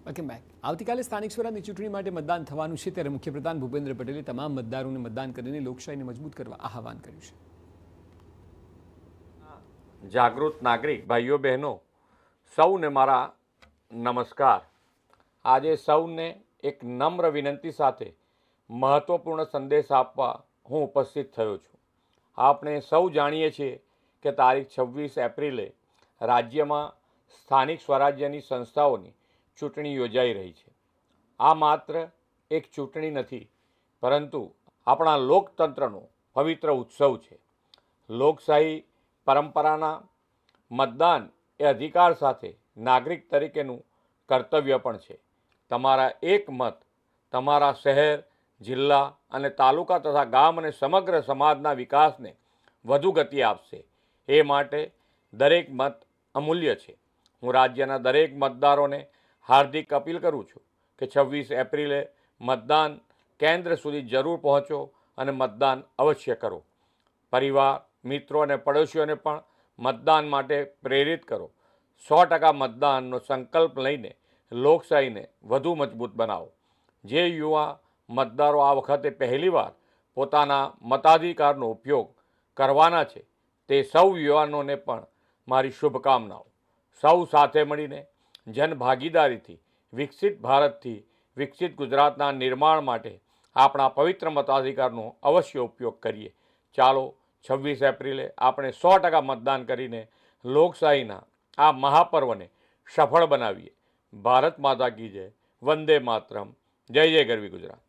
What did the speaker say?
Welcome back. આવતીકાલે સ્થાનિક સ્વરાજની ચૂંટણી માટે મતદાન થવાનું છે, ત્યારે મુખ્યપ્રધાન ભૂપેન્દ્ર પટેલે તમામ મતદારોને મતદાન કરીને લોકશાહીને મજબૂત કરવા આહવાન કર્યું છે। જાગૃત નાગરિક ભાઈઓ બહેનો સૌને મારા નમસ્કાર। આજે સૌને એક નમ્ર વિનંતી સાથે મહત્વપૂર્ણ સંદેશ આપવા હું ઉપસ્થિત થયો છું। આપણે સૌ જાણીએ છીએ કે તારીખ 26 એપ્રિલે રાજ્યમાં સ્થાનિક સ્વરાજ્યની સંસ્થાઓની ચૂંટણી યોજાઈ રહી છે। આ માત્ર એક ચૂંટણી નથી, પરંતુ આપણા લોકતંત્રનો પવિત્ર ઉત્સવ છે। લોકશાહી પરંપરાના મતદાન એ અધિકાર સાથે નાગરિક તરીકેનું કર્તવ્ય પણ છે। તમારા એક મત તમારા શહેર, જિલ્લા અને તાલુકા તથા ગામ અને સમગ્ર સમાજના વિકાસને વધુ ગતિ આપશે। એ માટે દરેક મત અમૂલ્ય છે। હું રાજ્યના દરેક મતદારોને હાર્દિક અપીલ કરું છું કે 26 એપ્રિલે મતદાન કેન્દ્ર સુધી જરૂર પહોંચો અને મતદાન અવશ્ય કરો। પરિવાર, મિત્રો અને પડોશીઓને પણ મતદાન માટે પ્રેરિત કરો। 100% મતદાનનો સંકલ્પ લઈને લોકશાહીને વધુ મજબૂત બનાવો। જે યુવા મતદારો આ વખતે પહેલીવાર પોતાના મતાધિકારનો ઉપયોગ કરવાના છે, તે સૌ યુવાનોને પણ મારી શુભકામનાઓ। સૌ સાથે મળીને જનભાગીદારીથી વિકસિત ભારતથી વિકસિત ગુજરાતના નિર્માણ માટે આપણા પવિત્ર મતાધિકારનો અવશ્ય ઉપયોગ કરીએ। ચાલો 26 એપ્રિલે આપણે 100% મતદાન કરીને લોકશાહીના આ મહાપર્વને સફળ બનાવીએ। ભારત માતા કી જય, વંદે માતરમ, જય જય ગરવી ગુજરાત।